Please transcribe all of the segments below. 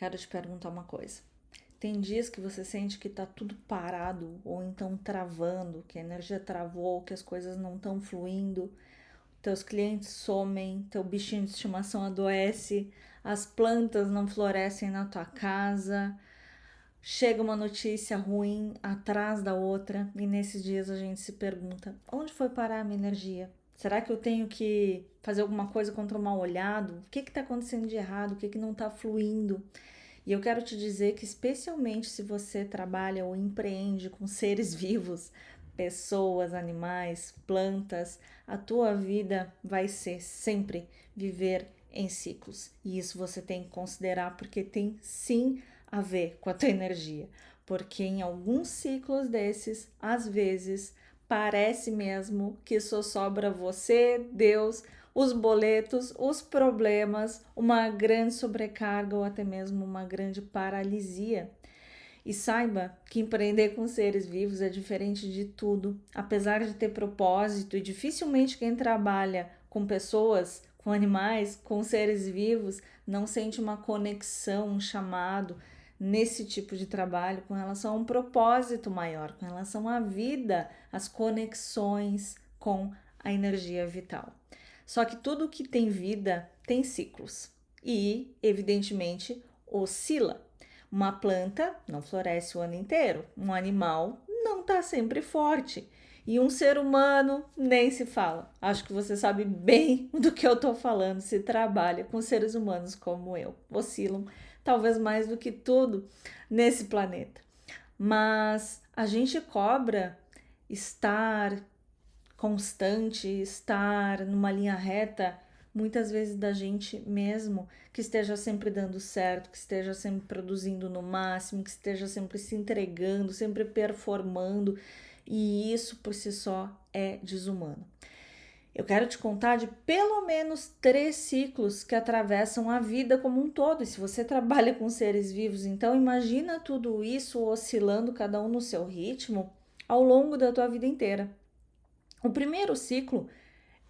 quero te perguntar uma coisa. Tem dias que você sente que tá tudo parado ou então travando, que a energia travou, que as coisas não estão fluindo, teus clientes somem, teu bichinho de estimação adoece, as plantas não florescem na tua casa, chega uma notícia ruim atrás da outra e nesses dias a gente se pergunta: onde foi parar a minha energia? Será que eu tenho que fazer alguma coisa contra o mal olhado? O que está acontecendo de errado? O que não está fluindo? E eu quero te dizer que, especialmente se você trabalha ou empreende com seres vivos, pessoas, animais, plantas, a tua vida vai ser sempre viver em ciclos. E isso você tem que considerar porque tem sim a ver com a tua energia. Porque em alguns ciclos desses, às vezes, parece mesmo que só sobra você, Deus, os boletos, os problemas, uma grande sobrecarga ou até mesmo uma grande paralisia. E saiba que empreender com seres vivos é diferente de tudo. Apesar de ter propósito, e dificilmente quem trabalha com pessoas, com animais, com seres vivos, não sente uma conexão, um chamado nesse tipo de trabalho com relação a um propósito maior, com relação à vida, as conexões com a energia vital. Só que tudo que tem vida tem ciclos e, evidentemente, oscila. Uma planta não floresce o ano inteiro, um animal não está sempre forte e um ser humano nem se fala. Acho que você sabe bem do que eu estou falando se trabalha com seres humanos como eu. Oscilam talvez mais do que tudo nesse planeta. Mas a gente cobra estar constante, estar numa linha reta, muitas vezes da gente mesmo, que esteja sempre dando certo, que esteja sempre produzindo no máximo, que esteja sempre se entregando, sempre performando, e isso por si só é desumano. Eu quero te contar de pelo menos 3 ciclos que atravessam a vida como um todo. E se você trabalha com seres vivos, então imagina tudo isso oscilando, cada um no seu ritmo, ao longo da tua vida inteira. O primeiro ciclo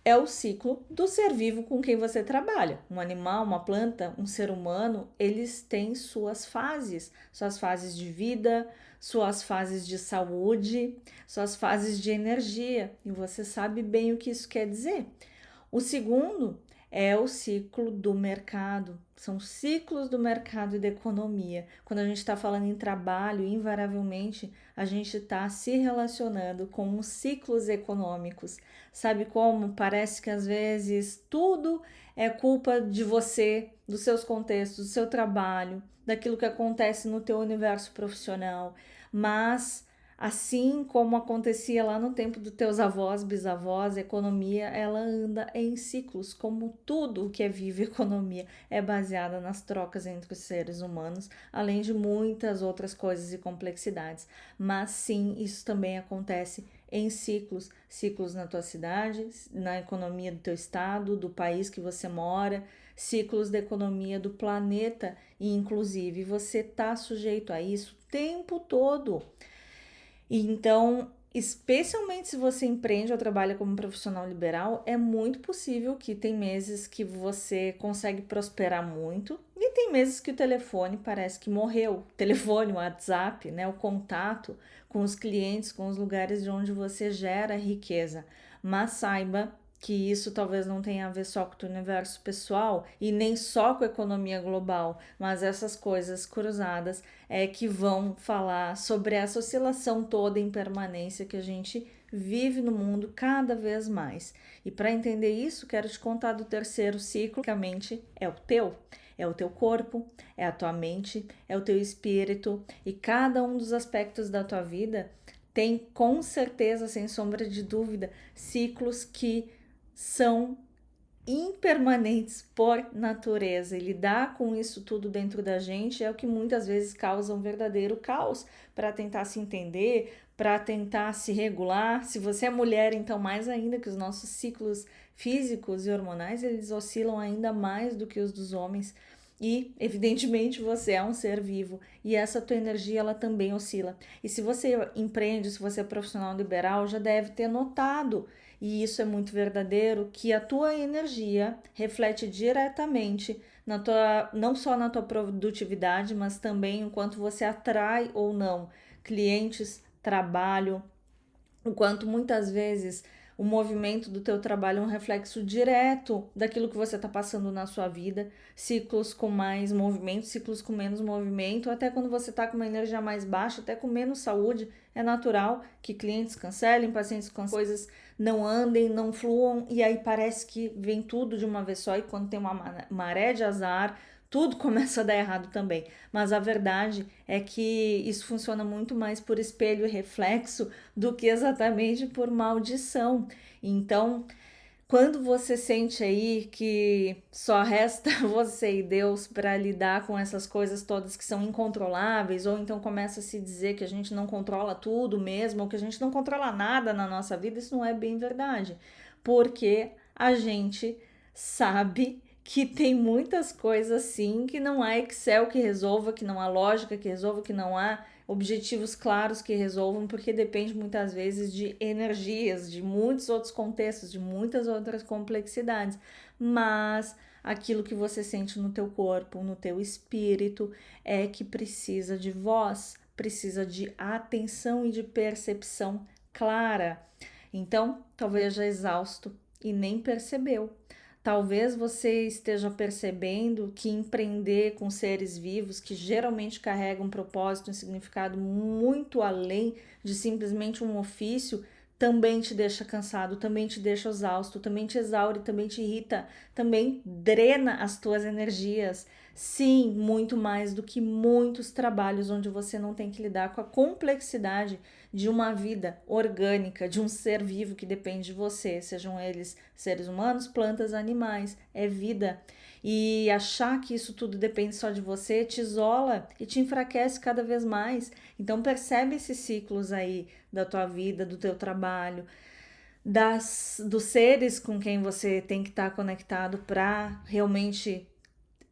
é o ciclo do ser vivo com quem você trabalha. Um animal, uma planta, um ser humano, eles têm suas fases de vida, suas fases de saúde, suas fases de energia. E você sabe bem o que isso quer dizer. O segundo é o ciclo do mercado. São ciclos do mercado e da economia. Quando a gente está falando em trabalho, invariavelmente a gente está se relacionando com os ciclos econômicos. Sabe como? Parece que às vezes tudo é culpa de você, dos seus contextos, do seu trabalho, daquilo que acontece no teu universo profissional. Mas assim como acontecia lá no tempo dos teus avós, bisavós, a economia ela anda em ciclos, como tudo que é vivo, economia é baseada nas trocas entre os seres humanos, além de muitas outras coisas e complexidades. Mas sim, isso também acontece em ciclos, ciclos na tua cidade, na economia do teu estado, do país que você mora, ciclos da economia do planeta e inclusive você está sujeito a isso o tempo todo. E então, especialmente se você empreende ou trabalha como profissional liberal, é muito possível que tem meses que você consegue prosperar muito e tem meses que o telefone parece que morreu. O telefone, o WhatsApp, né, o contato com os clientes, com os lugares de onde você gera riqueza. Mas saiba que isso talvez não tenha a ver só com o teu universo pessoal e nem só com a economia global, mas essas coisas cruzadas é que vão falar sobre essa oscilação toda em permanência que a gente vive no mundo cada vez mais. E para entender isso, quero te contar do terceiro ciclo, que basicamente é o teu. É o teu corpo, é a tua mente, é o teu espírito e cada um dos aspectos da tua vida tem com certeza, sem sombra de dúvida, ciclos que são impermanentes por natureza. E lidar com isso tudo dentro da gente é o que muitas vezes causa um verdadeiro caos para tentar se entender, para tentar se regular. Se você é mulher, então mais ainda que os nossos ciclos físicos e hormonais, eles oscilam ainda mais do que os dos homens. E, evidentemente, você é um ser vivo e essa tua energia, ela também oscila. E se você empreende, se você é profissional liberal, já deve ter notado, e isso é muito verdadeiro, que a tua energia reflete diretamente não só na tua produtividade, mas também o quanto você atrai ou não clientes, trabalho, o quanto muitas vezes o movimento do teu trabalho é um reflexo direto daquilo que você está passando na sua vida, ciclos com mais movimento, ciclos com menos movimento, até quando você está com uma energia mais baixa, até com menos saúde, é natural que clientes cancelem, pacientes cancelem, coisas não andem, não fluam, e aí parece que vem tudo de uma vez só, e quando tem uma maré de azar, tudo começa a dar errado também. Mas a verdade é que isso funciona muito mais por espelho e reflexo do que exatamente por maldição. Então, quando você sente aí que só resta você e Deus para lidar com essas coisas todas que são incontroláveis, ou então começa a se dizer que a gente não controla tudo mesmo, ou que a gente não controla nada na nossa vida, isso não é bem verdade. Porque a gente sabe que tem muitas coisas sim que não há Excel que resolva, que não há lógica que resolva, que não há objetivos claros que resolvam, porque depende muitas vezes de energias, de muitos outros contextos, de muitas outras complexidades. Mas aquilo que você sente no teu corpo, no teu espírito, é que precisa de voz, precisa de atenção e de percepção clara. Então, talvez já exausto e nem percebeu. Talvez você esteja percebendo que empreender com seres vivos, que geralmente carregam um propósito, um significado muito além de simplesmente um ofício, também te deixa cansado, também te deixa exausto, também te exaure, também te irrita, também drena as tuas energias. Sim, muito mais do que muitos trabalhos onde você não tem que lidar com a complexidade de uma vida orgânica, de um ser vivo que depende de você, sejam eles seres humanos, plantas, animais, é vida. E achar que isso tudo depende só de você te isola e te enfraquece cada vez mais. Então percebe esses ciclos aí da tua vida, do teu trabalho, dos seres com quem você tem que estar conectado para realmente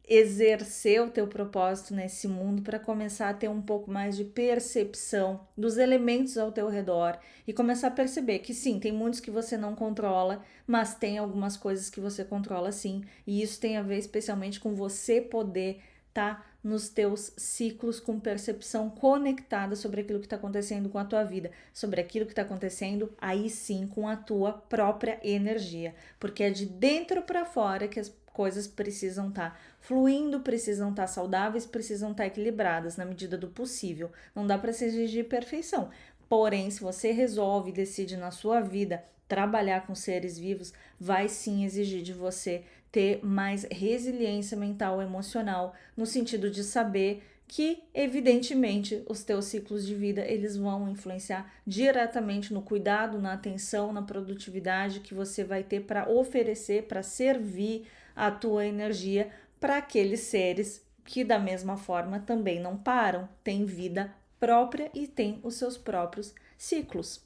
exercer o teu propósito nesse mundo, para começar a ter um pouco mais de percepção dos elementos ao teu redor e começar a perceber que sim, tem muitos que você não controla, mas tem algumas coisas que você controla sim, e isso tem a ver especialmente com você poder estar nos teus ciclos com percepção conectada sobre aquilo que está acontecendo com a tua vida, sobre aquilo que está acontecendo aí sim com a tua própria energia, porque é de dentro para fora que as coisas precisam estar fluindo, precisam estar saudáveis, precisam estar equilibradas na medida do possível. Não dá para se exigir perfeição. Porém, se você resolve e decide na sua vida trabalhar com seres vivos, vai sim exigir de você ter mais resiliência mental e emocional, no sentido de saber que, evidentemente, os teus ciclos de vida, eles vão influenciar diretamente no cuidado, na atenção, na produtividade que você vai ter para oferecer, para servir a tua energia para aqueles seres que da mesma forma também não param, têm vida própria e têm os seus próprios ciclos.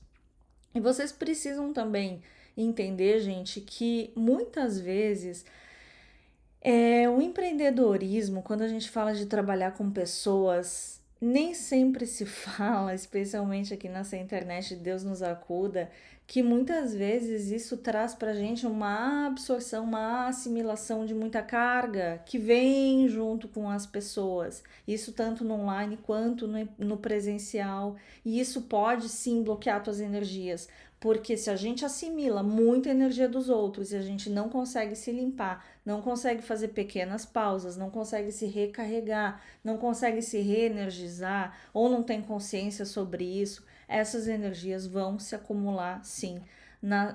E vocês precisam também entender, gente, que muitas vezes o empreendedorismo, quando a gente fala de trabalhar com pessoas, nem sempre se fala, especialmente aqui nessa internet, Deus nos acuda, que muitas vezes isso traz pra gente uma absorção, uma assimilação de muita carga que vem junto com as pessoas. Isso tanto no online quanto no presencial. E isso pode sim bloquear tuas energias. Porque se a gente assimila muita energia dos outros e a gente não consegue se limpar, não consegue fazer pequenas pausas, não consegue se recarregar, não consegue se reenergizar ou não tem consciência sobre isso, essas energias vão se acumular sim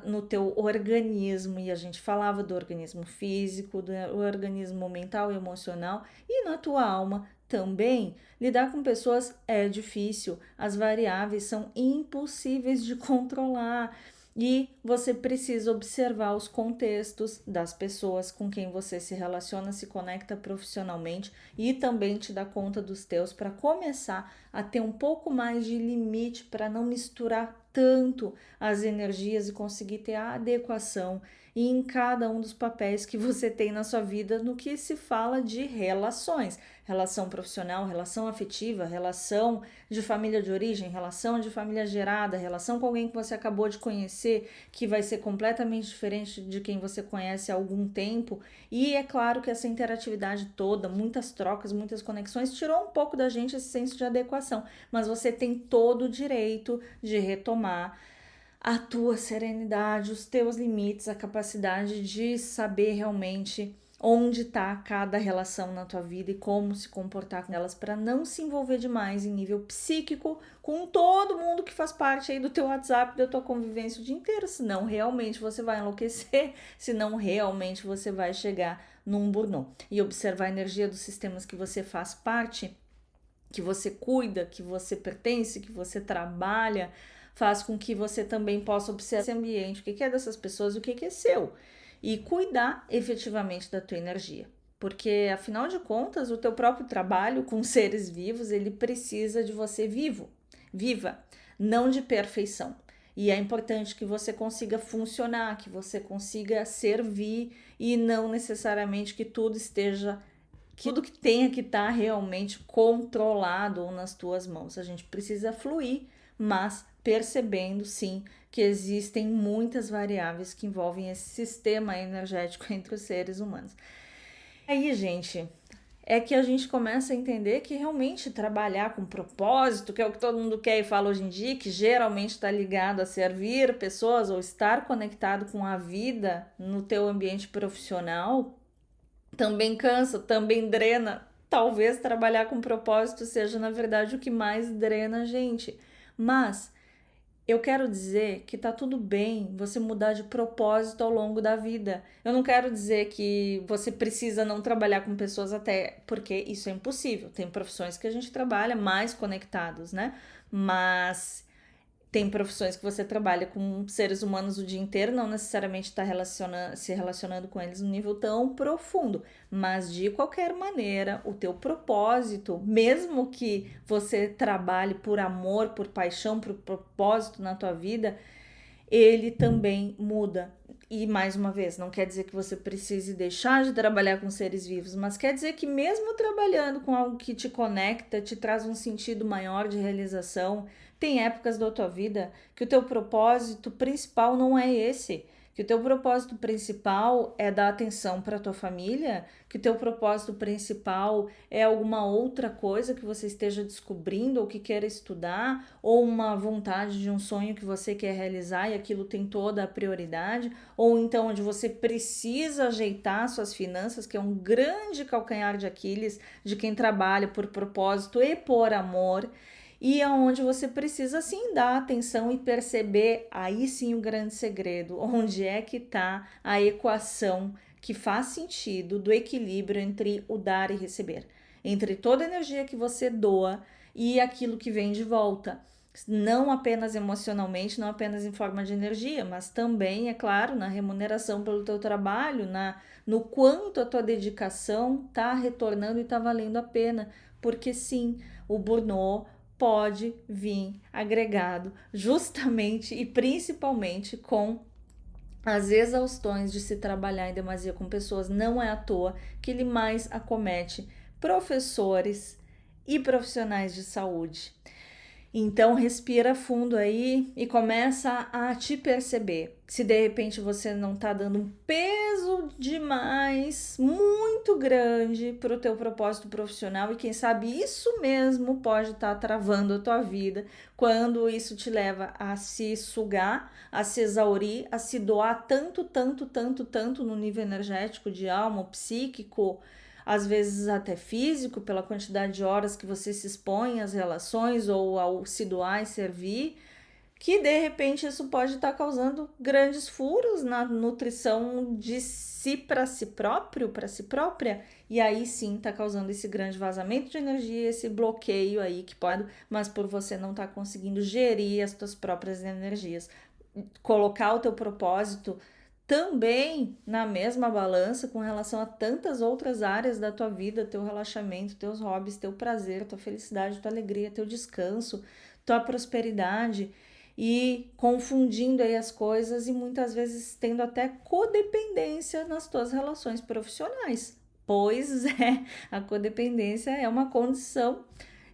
no teu organismo. E a gente falava do organismo físico, do organismo mental e emocional e na tua alma também. Lidar com pessoas é difícil, as variáveis são impossíveis de controlar e você precisa observar os contextos das pessoas com quem você se relaciona, se conecta profissionalmente e também te dá conta dos teus para começar a ter um pouco mais de limite para não misturar tanto as energias e conseguir ter a adequação em cada um dos papéis que você tem na sua vida no que se fala de relações. relação profissional, relação afetiva, relação de família de origem, relação de família gerada, relação com alguém que você acabou de conhecer, que vai ser completamente diferente de quem você conhece há algum tempo. E é claro que essa interatividade toda, muitas trocas, muitas conexões, tirou um pouco da gente esse senso de adequação, mas você tem todo o direito de retomar a tua serenidade, os teus limites, a capacidade de saber realmente onde está cada relação na tua vida e como se comportar com elas para não se envolver demais em nível psíquico com todo mundo que faz parte aí do teu WhatsApp, da tua convivência o dia inteiro, senão realmente você vai enlouquecer, senão realmente você vai chegar num burnout. E observar a energia dos sistemas que você faz parte, que você cuida, que você pertence, que você trabalha, faz com que você também possa observar esse ambiente, o que é dessas pessoas, o que é seu, e cuidar efetivamente da tua energia. Porque, afinal de contas, o teu próprio trabalho com seres vivos, ele precisa de você viva, não de perfeição. E é importante que você consiga funcionar, que você consiga servir e não necessariamente que tudo que tenha que estar realmente controlado ou nas tuas mãos. A gente precisa fluir, mas percebendo sim que existem muitas variáveis que envolvem esse sistema energético entre os seres humanos. Aí, gente, é que a gente começa a entender que realmente trabalhar com propósito, que é o que todo mundo quer e fala hoje em dia, que geralmente está ligado a servir pessoas ou estar conectado com a vida no teu ambiente profissional, também cansa, também drena. Talvez trabalhar com propósito seja, na verdade, o que mais drena a gente. Mas eu quero dizer que tá tudo bem você mudar de propósito ao longo da vida. Eu não quero dizer que você precisa não trabalhar com pessoas até, porque isso é impossível. Tem profissões que a gente trabalha mais conectados, né? Mas tem profissões que você trabalha com seres humanos o dia inteiro, não necessariamente está se relacionando com eles num nível tão profundo, mas de qualquer maneira, o teu propósito, mesmo que você trabalhe por amor, por paixão, por propósito na tua vida, ele também muda. E mais uma vez, não quer dizer que você precise deixar de trabalhar com seres vivos, mas quer dizer que mesmo trabalhando com algo que te conecta, te traz um sentido maior de realização, tem épocas da tua vida que o teu propósito principal não é esse, que o teu propósito principal é dar atenção para tua família, que o teu propósito principal é alguma outra coisa que você esteja descobrindo ou que queira estudar, ou uma vontade de um sonho que você quer realizar e aquilo tem toda a prioridade, ou então onde você precisa ajeitar suas finanças, que é um grande calcanhar de Aquiles de quem trabalha por propósito e por amor, e aonde você precisa sim dar atenção e perceber aí sim o grande segredo, onde é que está a equação que faz sentido do equilíbrio entre o dar e receber, entre toda a energia que você doa e aquilo que vem de volta. Não apenas emocionalmente, não apenas em forma de energia, mas também, é claro, na remuneração pelo teu trabalho, no quanto a tua dedicação está retornando e está valendo a pena. Porque sim, o burnout pode vir agregado justamente e principalmente com as exaustões de se trabalhar em demasia com pessoas. Não é à toa que ele mais acomete professores e profissionais de saúde. Então respira fundo aí e começa a te perceber. Se de repente você não tá dando um peso demais, muito grande para o teu propósito profissional, e quem sabe isso mesmo pode estar travando a tua vida quando isso te leva a se sugar, a se exaurir, a se doar tanto no nível energético, de alma, psíquico, às vezes até físico, pela quantidade de horas que você se expõe às relações ou ao se doar e servir, que de repente isso pode estar causando grandes furos na nutrição de si para si próprio, para si própria, e aí sim está causando esse grande vazamento de energia, esse bloqueio aí que pode, mas por você não estar conseguindo gerir as tuas próprias energias, colocar o teu propósito também na mesma balança com relação a tantas outras áreas da tua vida, teu relaxamento, teus hobbies, teu prazer, tua felicidade, tua alegria, teu descanso, tua prosperidade, e confundindo aí as coisas e muitas vezes tendo até codependência nas tuas relações profissionais. Pois é, a codependência é uma condição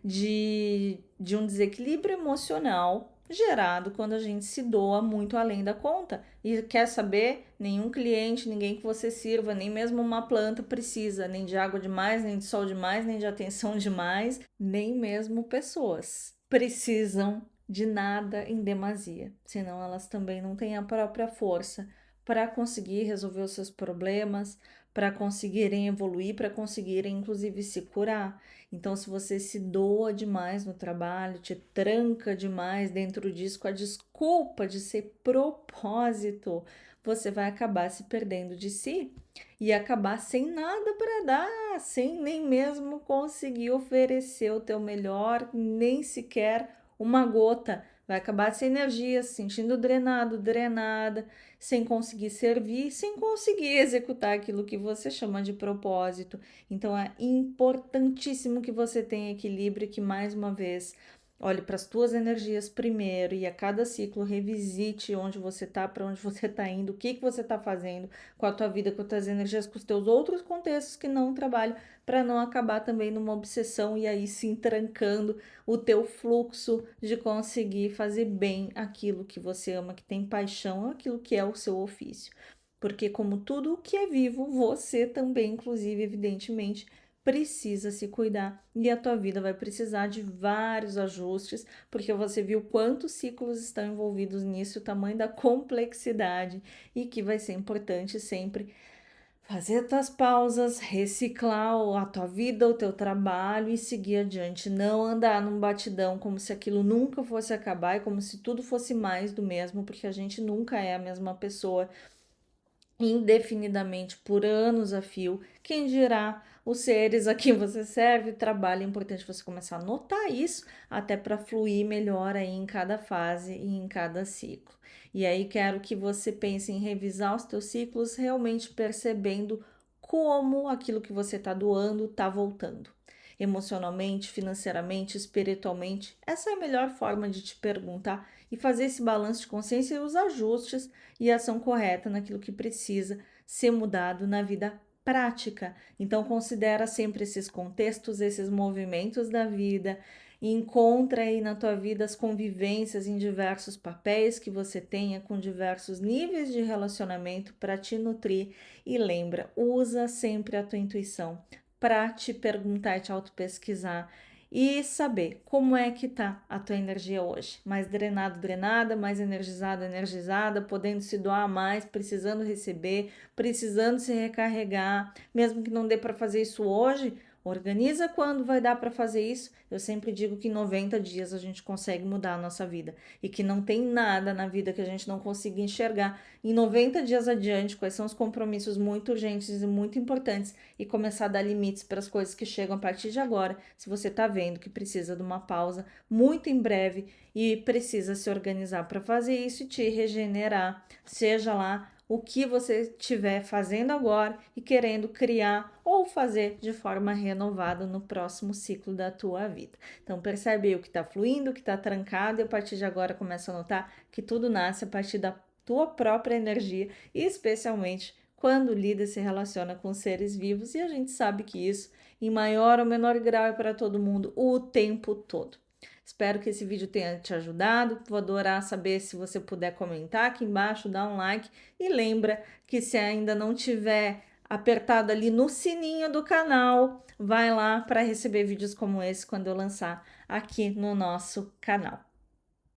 de um desequilíbrio emocional gerado quando a gente se doa muito além da conta. E quer saber? Nenhum cliente, ninguém que você sirva, nem mesmo uma planta precisa nem de água demais, nem de sol demais, nem de atenção demais, nem mesmo pessoas precisam de nada em demasia, senão elas também não têm a própria força para conseguir resolver os seus problemas, para conseguirem evoluir, para conseguirem inclusive se curar. Então, se você se doa demais no trabalho, te tranca demais dentro disso com a desculpa de ser propósito, você vai acabar se perdendo de si e acabar sem nada para dar, sem nem mesmo conseguir oferecer o teu melhor, nem sequer uma gota. Vai acabar sem energia, se sentindo drenado, drenada, sem conseguir servir, sem conseguir executar aquilo que você chama de propósito. Então é importantíssimo que você tenha equilíbrio e que, mais uma vez, olhe para as tuas energias primeiro e a cada ciclo revisite onde você está, para onde você está indo, o que você está fazendo com a tua vida, com as tuas energias, com os teus outros contextos que não trabalham, para não acabar também numa obsessão e aí se entrancando o teu fluxo de conseguir fazer bem aquilo que você ama, que tem paixão, aquilo que é o seu ofício. Porque como tudo o que é vivo, você também, inclusive, evidentemente, precisa se cuidar e a tua vida vai precisar de vários ajustes, porque você viu quantos ciclos estão envolvidos nisso, o tamanho da complexidade e que vai ser importante sempre fazer tuas pausas, reciclar a tua vida, o teu trabalho e seguir adiante. Não andar num batidão como se aquilo nunca fosse acabar e como se tudo fosse mais do mesmo, porque a gente nunca é a mesma pessoa indefinidamente por anos a fio. Quem dirá os seres a quem você serve, trabalha, é importante você começar a notar isso até para fluir melhor aí em cada fase e em cada ciclo. E aí quero que você pense em revisar os teus ciclos, realmente percebendo como aquilo que você está doando está voltando. Emocionalmente, financeiramente, espiritualmente, essa é a melhor forma de te perguntar e fazer esse balanço de consciência e os ajustes e ação correta naquilo que precisa ser mudado na vida prática. Então considera sempre esses contextos, esses movimentos da vida, encontra aí na tua vida as convivências em diversos papéis que você tenha com diversos níveis de relacionamento para te nutrir e lembra, usa sempre a tua intuição para te perguntar e te auto-pesquisar e saber como é que tá a tua energia hoje. Mais drenado, drenada, mais energizado, energizada, podendo se doar mais, precisando receber, precisando se recarregar, mesmo que não dê para fazer isso hoje, organiza quando vai dar para fazer isso. Eu sempre digo que em 90 dias a gente consegue mudar a nossa vida e que não tem nada na vida que a gente não consiga enxergar em 90 dias adiante quais são os compromissos muito urgentes e muito importantes e começar a dar limites para as coisas que chegam a partir de agora, se você está vendo que precisa de uma pausa muito em breve e precisa se organizar para fazer isso e te regenerar, seja lá o que você estiver fazendo agora e querendo criar ou fazer de forma renovada no próximo ciclo da tua vida. Então percebe o que está fluindo, o que está trancado e a partir de agora começa a notar que tudo nasce a partir da tua própria energia e especialmente quando lida e se relaciona com seres vivos e a gente sabe que isso em maior ou menor grau é para todo mundo o tempo todo. Espero que esse vídeo tenha te ajudado. Vou adorar saber se você puder comentar aqui embaixo, dar um like e lembra que se ainda não tiver apertado ali no sininho do canal, vai lá para receber vídeos como esse quando eu lançar aqui no nosso canal.